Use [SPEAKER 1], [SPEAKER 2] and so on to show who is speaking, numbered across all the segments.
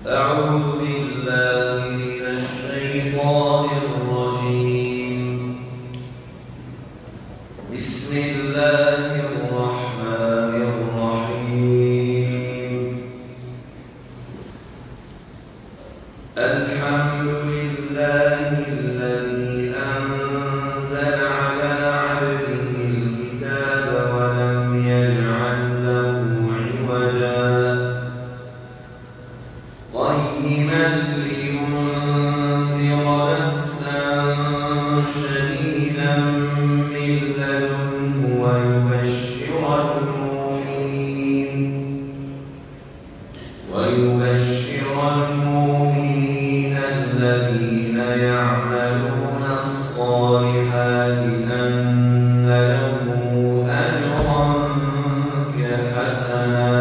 [SPEAKER 1] أعوذ بالله من الشيطان الرجيم. بسم الله الرحمن الرحيم. الحمد لله الذي أنزل على عبده الكتاب ولم يجعل له عوجا قيما لينذر بأسا شديدا من لدنه ويبشر المؤمنين الذين يعملون الصالحات أن لهم أجرا حسنا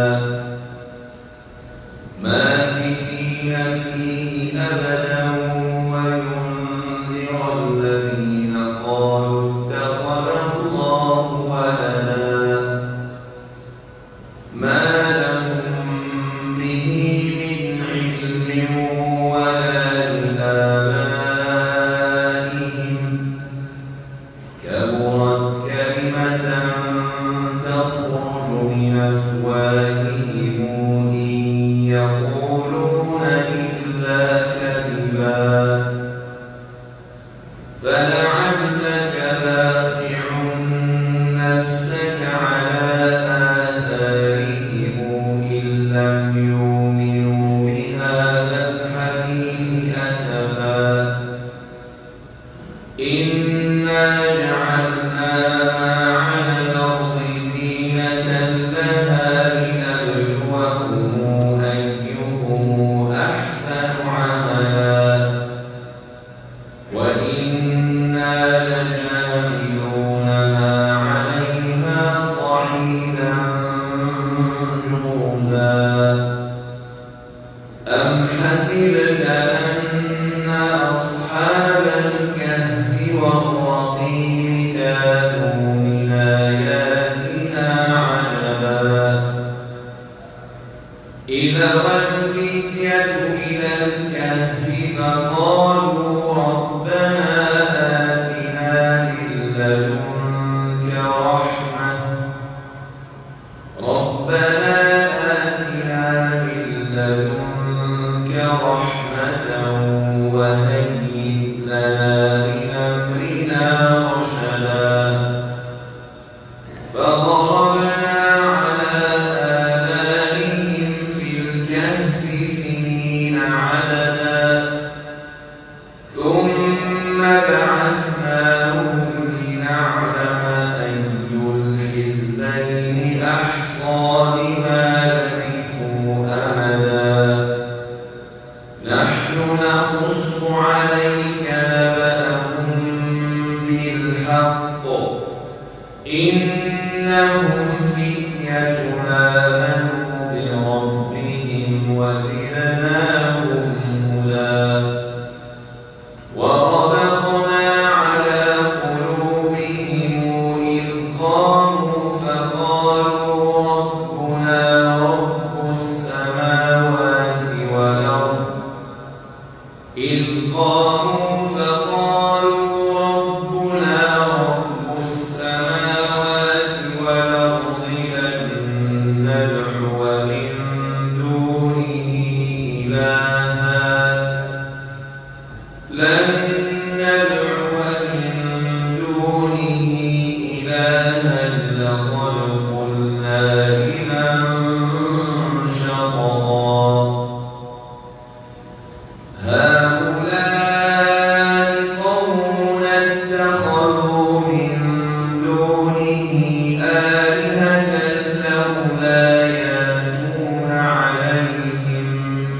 [SPEAKER 1] ماكثين فيه أبدا وينذر الذين قالوا اتخذ الله ولدا ما لهم به من علم ولا لآبائهم كبرت كلمة تخرج من أفواههم إن يقولون إلا كذبا فلعلك باخع نفسك على آثارهم إن لم يؤمنوا بهذا الحديث أسفا إنا جعلنا ما على الأرض زينة لها لنبلوهم أيهم أحسن عملا وإنا لجاعلون ما عليها صعيدا جرزا أم حسبت أن أصحاب الكهف والرقيم كانوا من آياتنا عجبا إذا الفتية إلى الكهف فقالوا ربنا آتنا من لدنك رحمة وهيئ لنا من أمرنا رشدا فضربنا على آذانهم في الكهف سنين عددا ثم بعثناهم لنعلم أي الحزبين أحصى لما لبثوا أمدا نحن نقص عليك نبأهم بالحق إنهم فتية آمنوا بربهم وزدناهم هدى وربطنا على قلوبهم إذ قاموا فقالوا ربنا رب السماوات والأرض لن ندعو من دونه إلها لقد قلنا إذا شططا هؤلاء قومنا اتخذوا من دونه آلهة لولا يأتون عليهم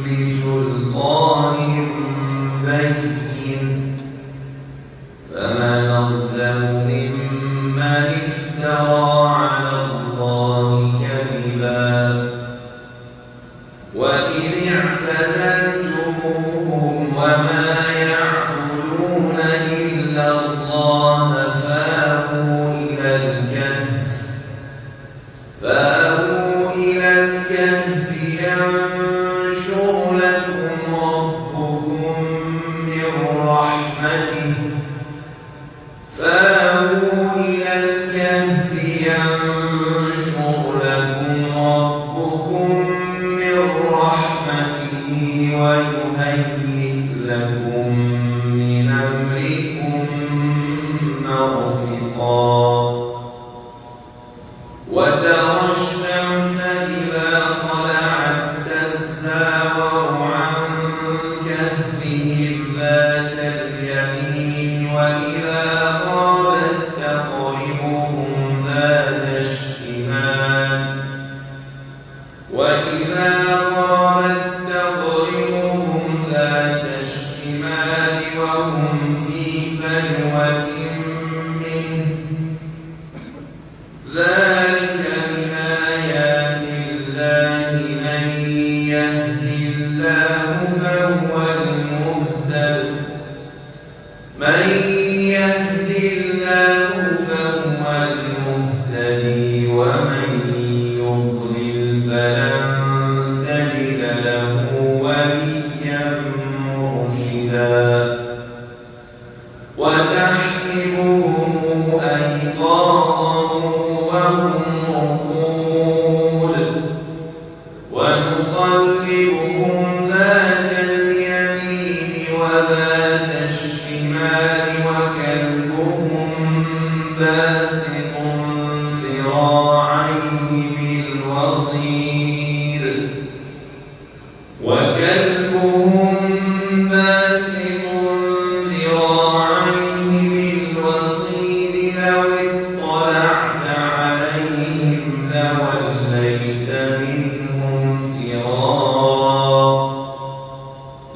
[SPEAKER 1] بسلطان بين فمن أظلم ممن افترى على الله كذبا وإذ اعتزلتموهم وما يعبدون إلا الله فآووا إلى الكهف فآووا إلى الكهف ينشر لكم ويهيئ لكم من أمركم مرفقا وترى الشمس إذا طلعت تزاور عن كهفهم ذات اليمين وإذا غابت تقرضهم ذات الشمال وهم في فجوة منه ذلك من آيات الله من يهد الله فهو المهتد ومن يضلل فلن تجد له وليا مرشدا وتحسبهم أيقاظا وهم رقود ونقلبهم ذات اليمين وذات الشمال وكلبهم باسط ذراعيه بالوصيد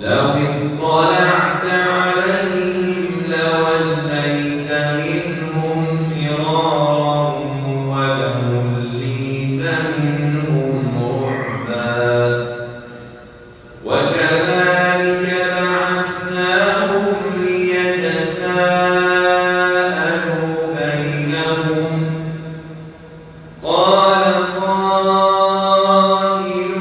[SPEAKER 1] لو اطلعت عليهم لوليت منهم فرارا ولمليت منهم رعبا وكذلك بعثناهم ليتساءلوا بينهم قال قائل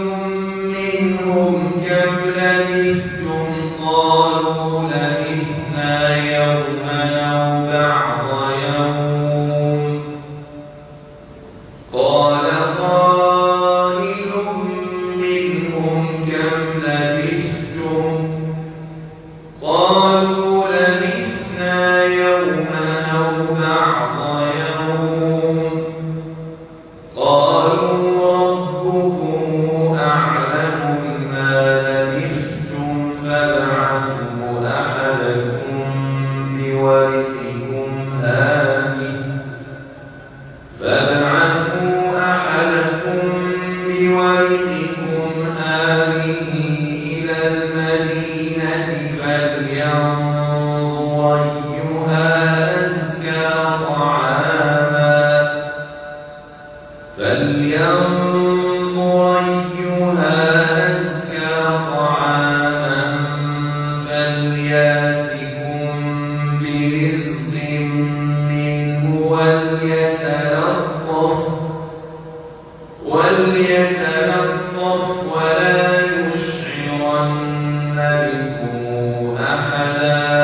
[SPEAKER 1] منهم كم لبثتم قالوا لبثنا يوما أو بعض يوم قال قائل منهم كم لبثتم قالوا لبثنا يوما أو بعض يوم قالوا ربكم أعلم بما لبثتم فابعثوا أحدكم بورقكم هذه إلى المدينة فلينظر أيها أزكى طعاما فلياتكم برزق منه وليتلطف ولا يشعرن بكم أحدا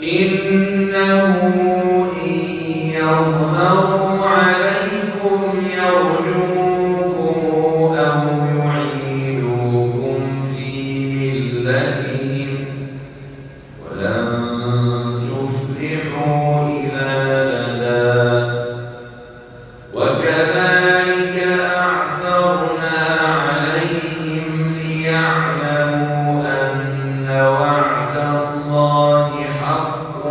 [SPEAKER 1] إنه إن يظهروا عليكم يرجوكم أو يعيدوكم في ملتهم ولن تفلحوا إذا أبدا وكذلك أعثرنا عليهم ليعلموا أن وعد الله حق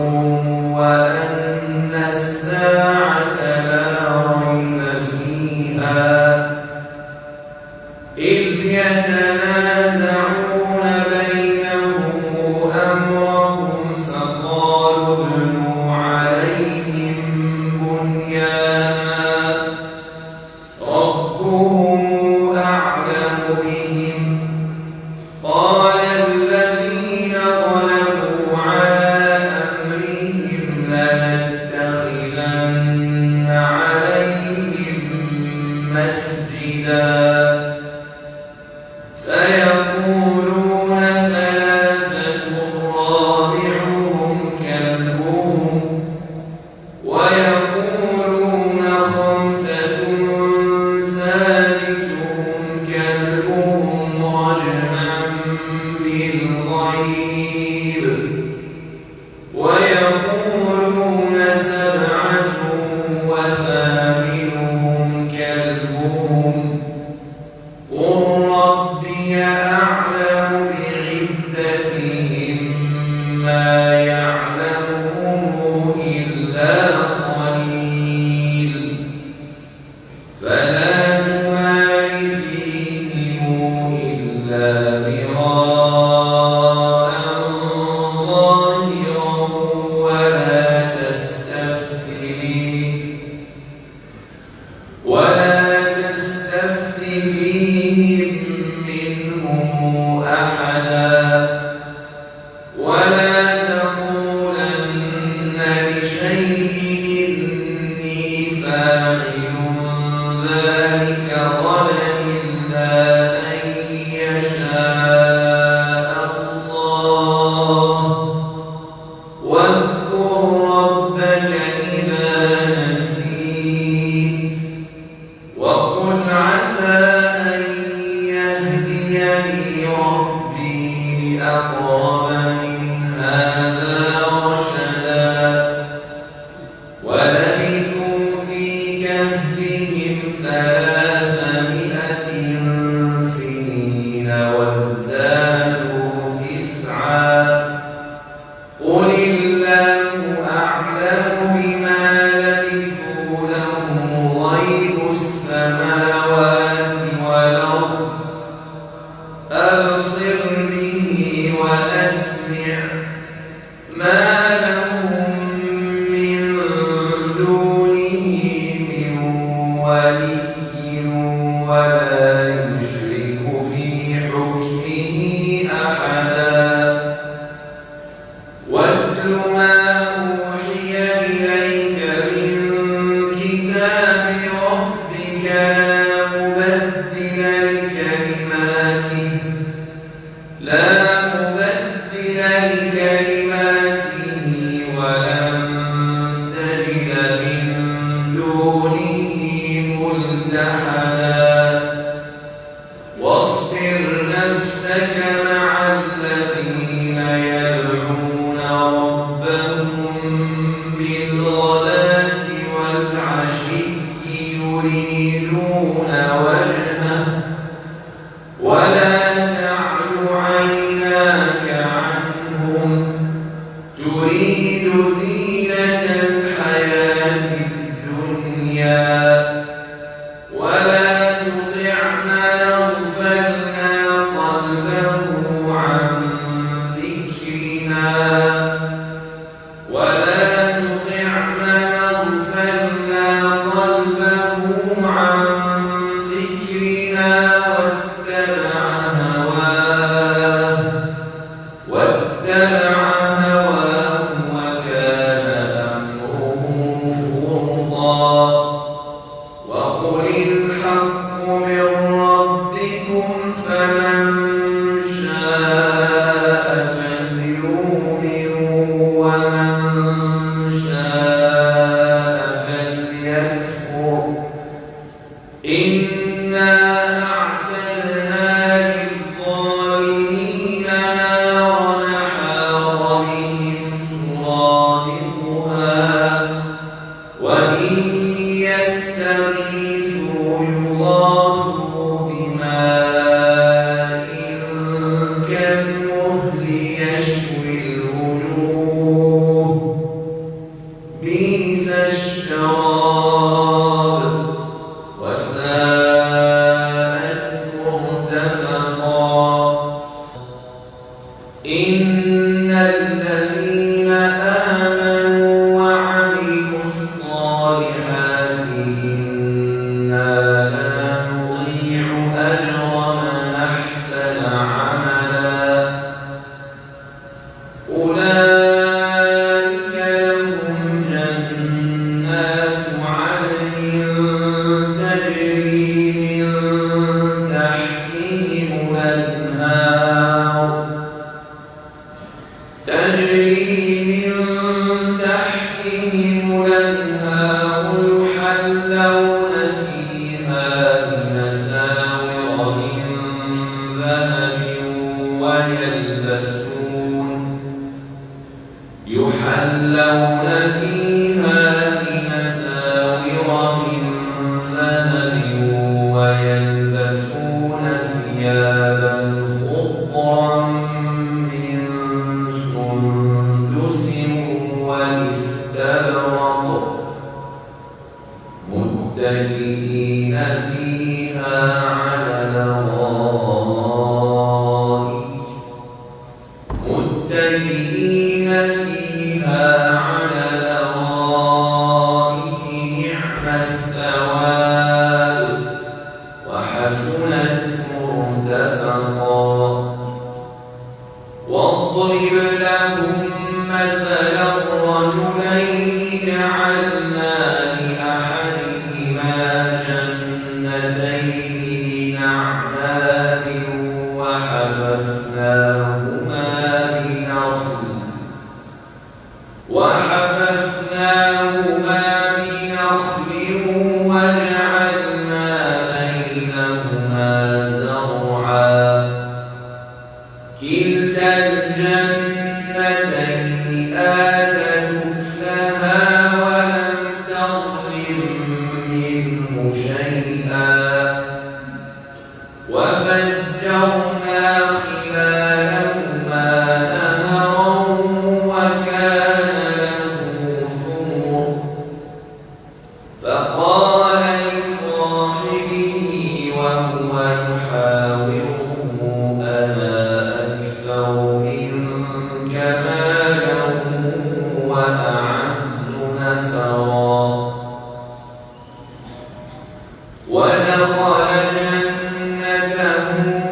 [SPEAKER 1] وأن الساعة لا ريب فيها إذ يتنازعون بينهم أمرهم فقالوا ابنوا عليهم بنيانا ربهم أعلم بهم قال الذين غلبوا على أمرهم لنتخذن عليهم مسجدا سيقولون ثلاثة رابعهم كلبهم ويقولون خمسة سادسهم كلبهم رجما فيهم منهم أحدا ولا تقولن لشيء إني فاعل ذلك غدا إلا أن يشاء الله واذكر ربك إذا نسيت وقل عسى أن يهديني ربي لأقرب من هذا رشدا ولبثوا في كهفهم 300 سنين وازدادوا 9 قل الله أعلم بما لبثوا له غيب السماوات والأرض أبصر به وأسمع ما لهم من دونه من ولي ولا يشرك في حكمه أحدا واتل ما أوحي إليك من كتاب ربك لا مبدل لكلماته ولن تجد من دونه ملتحدا واصبر نفسك مع الذين يدعون ربهم بالغداة والعشي يريدون وجهه ولا تعد عيناك عنهم تريد زينة الحياة الدنيا ولا تطع من أغفلنا قلبه عن ذكرنا واتبع هواه وكان أمره فرطا وقل الحق من ربكم فمن شاء فليؤمن ومن شاء فليكفر إنا أعتدنا للظالمين نارا أحاط بهم سرادقها وإن يستغيثوا يغاثوا بماء كالمهل يشوي الوجوه بئس الشراب وساءت مرتفقا إن الذين آمنوا وعملوا الصالحات إنا لا نضيع أجر من أحسن عملا أولئك لهم جنات عدن تجري من تحتهم الأنهار يحلون فيها بمساور من ذهب ويلبسون ثيابا خضرا من سندس واستبرق متكئين فيها على الأرائك نعم الثواب وحسنت مرتفقا واضرب لهم مثلا الرجلين جعلنا لأحدهما جنتين من أعناب وحففناهما بنخل وجعلنا بينهما زرعا كلتا الجنتين آتت أكلها ولم تظلم منه شيئا وفجرنا خلالهما نهرا وكان له ثمر فقال لصاحبه وهو يحاوره أنا أكثر منك مالا وأعز نفرا ودخل جنته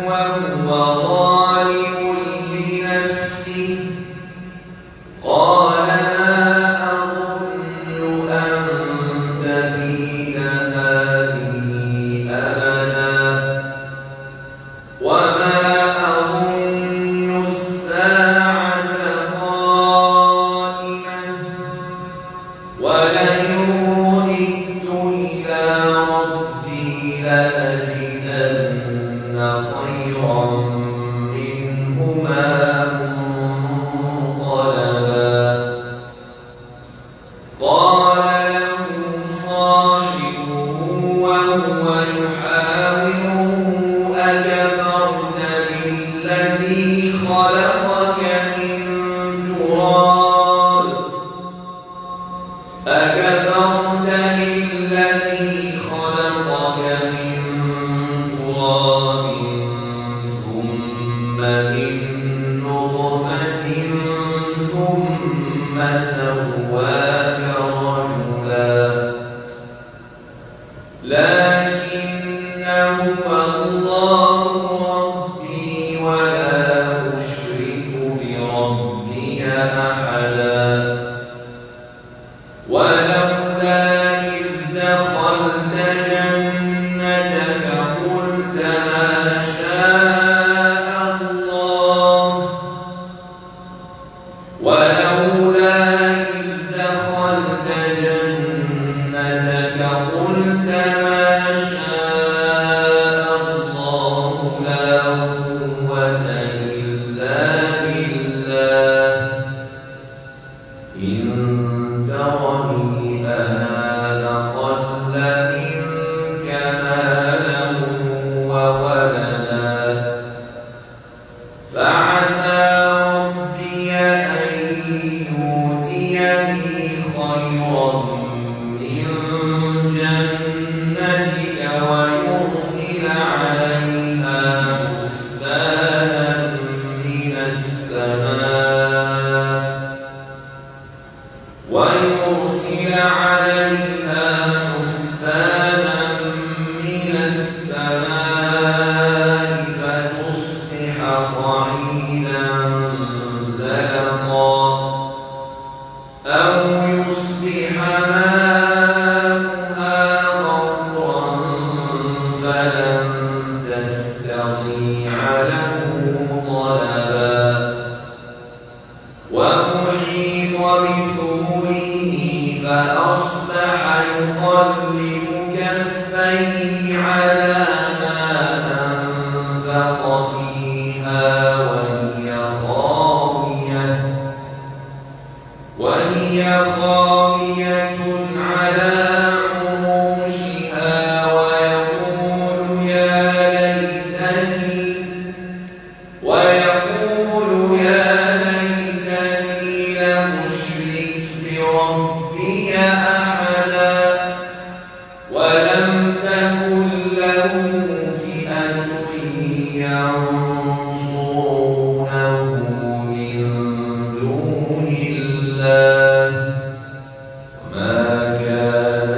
[SPEAKER 1] وهو ظالم لنفسه قال ما أظن أن تبيد هذه أبدا وما أظن الساعة قائمة ولئن رددت إلى ربي لأجدن خيرا منهما منقلبا قال له صاحبه وهو يحاوره أكفرت بالذي خلقك من تراب ثم من نطفة ثم سواك رجلا لكن هو الله ربي ولا أشرك بربي أحدا ولولا إذ دخلت جنتك قلت ما شاء الله لا قوة إلا بالله إن ترني أنا أقل منك مالا وولدا فعسى ربي أن يؤتيني خيرا من جنتك ويرسل عليها حسبانا من السماء فتصبح صعيدا زلقا أو يصبح ماؤها غورا فلن تستطيع له طلبا وأحيط بثمره فأصبح يقلب كفيه على ما أنفق فيها وهي خاوية على عروشها ويقول يا ليتني لم أشرك بربي أحدا ولم تكن له فئة ينصرونه من دون الله وما كان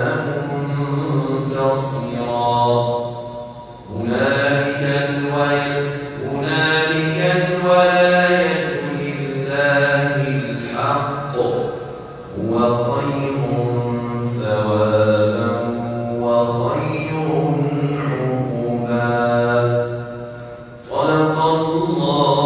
[SPEAKER 1] منتصرا هنالك صدق الله